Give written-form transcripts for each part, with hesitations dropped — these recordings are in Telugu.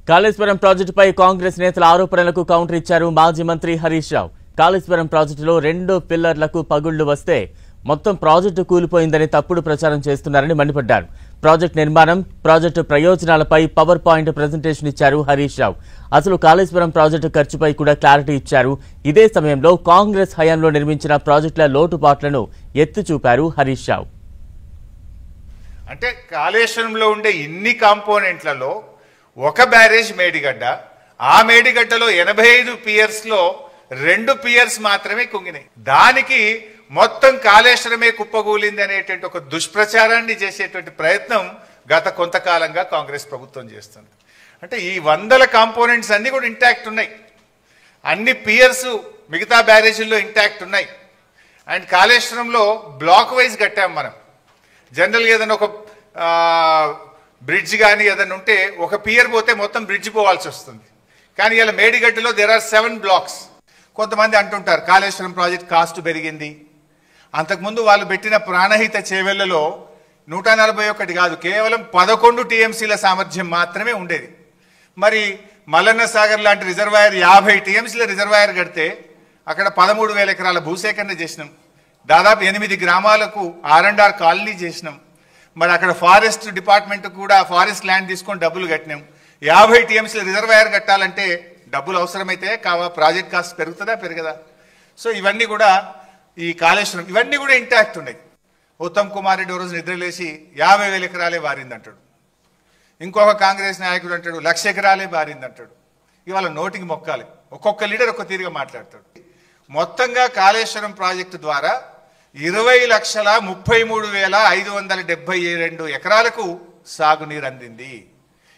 కాళేశ్వరం ప్రాజెక్టుపై కాంగ్రెస్ నేతల ఆరోపణలకు కౌంటర్ ఇచ్చారు మాజీ మంత్రి హరీష్ రావు. కాళేశ్వరం ప్రాజెక్టులో 2 పిల్లర్లకు పగుళ్లు వస్తే మొత్తం ప్రాజెక్టు కూలిపోయిందని తప్పుడు ప్రచారం చేస్తున్నారని మండిపడ్డారు. ప్రాజెక్టు నిర్మాణం, ప్రాజెక్టు ప్రయోజనాలపై పవర్ పాయింట్ ప్రెజెంటేషన్ ఇచ్చారు హరీష్ రావు. అసలు కాళేశ్వరం ప్రాజెక్టు ఖర్చుపై కూడా క్లారిటీ ఇచ్చారు. ఇదే సమయంలో కాంగ్రెస్ హయాంలో నిర్మించిన ప్రాజెక్టుల లోటుపాట్లను ఎత్తి చూపారు హరీష్ రావు. అంటే కాళేశ్వరంలో ఉండే ఇన్ని కాంపోనెంట్లలో ఒక బ్యారేజ్ మేడిగడ్డ, ఆ మేడిగడ్డలో 85 పియర్స్ లో 2 పియర్స్ మాత్రమే కుంగినాయి. దానికి మొత్తం కాళేశ్వరమే కుప్పగూలింది అనేటువంటి ఒక దుష్ప్రచారాన్ని చేసేటువంటి ప్రయత్నం గత కొంతకాలంగా కాంగ్రెస్ ప్రభుత్వం చేస్తుంది. అంటే ఈ 100 కాంపోనెంట్స్ అన్ని కూడా ఇంటాక్ట్ ఉన్నాయి, అన్ని పియర్స్ మిగతా బ్యారేజీల్లో ఇంటాక్ట్ ఉన్నాయి. అండ్ కాళేశ్వరంలో బ్లాక్ వైజ్ కట్టాం మనం. జనరల్గా ఏదైనా ఒక బ్రిడ్జ్ కానీ ఏదైనా ఉంటే ఒక పియర్ పోతే మొత్తం బ్రిడ్జ్ పోవాల్సి వస్తుంది. కానీ ఇలా మేడిగడ్డలో దేర్ ఆర్ 7 బ్లాక్స్. కొంతమంది అంటుంటారు కాళేశ్వరం ప్రాజెక్ట్ కాస్ట్ పెరిగింది. అంతకుముందు వాళ్ళు పెట్టిన ప్రాణహిత చేవెళ్లలో 141 కాదు, కేవలం 11 టీఎంసీల సామర్థ్యం మాత్రమే ఉండేది. మరి మల్లన్న సాగర్ లాంటి రిజర్వాయర్ 50 టీఎంసీల రిజర్వాయర్ కడితే అక్కడ 13,000 ఎకరాల భూసేకరణ చేసినాం. దాదాపు 8 గ్రామాలకు R&R కాలనీ చేసినాం. మరి అక్కడ ఫారెస్ట్ డిపార్ట్మెంట్ కూడా ఫారెస్ట్ ల్యాండ్ తీసుకొని డబ్బులు కట్టినాం. 50 టీఎంసీల రిజర్వాయర్ కట్టాలంటే డబ్బులు అవసరమైతే ప్రాజెక్ట్ కాస్ట్ పెరుగుతుందా పెరగదా? సో ఇవన్నీ కూడా ఈ కాళేశ్వరం ఇవన్నీ కూడా ఇంటాక్ట్ ఉన్నాయి. ఉత్తమ్ కుమార్ రెడ్డి రోజు నిద్రలేసి 50,000 ఎకరాలే బారింది అంటాడు. ఇంకొక కాంగ్రెస్ నాయకుడు అంటాడు 1,00,000 ఎకరాలే బారింది అంటాడు. ఇవాళ నోటికి మొక్కాలి, ఒక్కొక్క లీడర్ ఒక్క తీరుగా మాట్లాడతాడు. మొత్తంగా కాళేశ్వరం ప్రాజెక్టు ద్వారా 20,33,572 ఎకరాలకు సాగునీరు అందింది.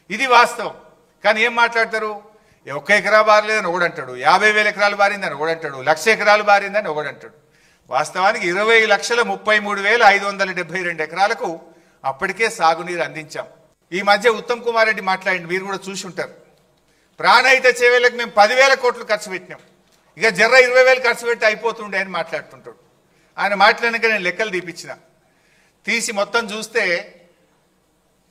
ఇది వాస్తవం. కానీ ఏం మాట్లాడతారు? 1 ఎకరా బారలేదని ఒకడంటాడు, 50,000 ఎకరాలు బారిందని ఒకడంటాడు, 1,00,000 ఎకరాలు బారిందని ఒకడంటాడు. వాస్తవానికి 20,33,572 ఎకరాలకు అప్పటికే సాగునీరు అందించాం. ఈ మధ్య ఉత్తమ్ కుమార్ రెడ్డి మాట్లాడింది, మీరు కూడా చూసి ఉంటారు. ప్రాణహిత చేవేలకు మేము 10,000 కోట్లు ఖర్చు పెట్టినాం, ఇక 20,000 ఖర్చు పెట్టి అయిపోతుండే అని మాట్లాడుతుంటాడు. ఆయన మాట్లాడినాక నేను లెక్కలు తీసి మొత్తం చూస్తే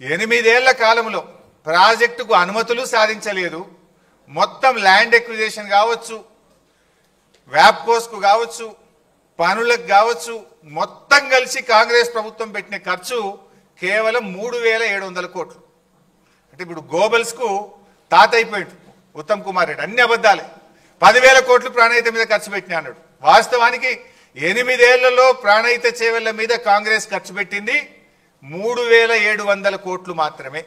8 ఏళ్ల కాలంలో ప్రాజెక్టుకు అనుమతులు సాధించలేదు. మొత్తం ల్యాండ్ ఎక్విజిషన్ కావచ్చు, వ్యాప్కోస్కు కావచ్చు, పనులకు కావచ్చు, మొత్తం కలిసి కాంగ్రెస్ ప్రభుత్వం పెట్టిన ఖర్చు కేవలం 3,700 కోట్లు. అంటే ఇప్పుడు గోబల్స్కు తాత అయిపోయాడు ఉత్తమ్ కుమార్ రెడ్డి. అన్ని అబద్ధాలే. 10,000 కోట్లు ప్రాణహిత మీద ఖర్చు పెట్టినా అన్నాడు. వాస్తవానికి 8 ఏళ్లలో ప్రాణహిత చేవెళ్ల మీద కాంగ్రెస్ ఖర్చు పెట్టింది 3,700 కోట్లు మాత్రమే.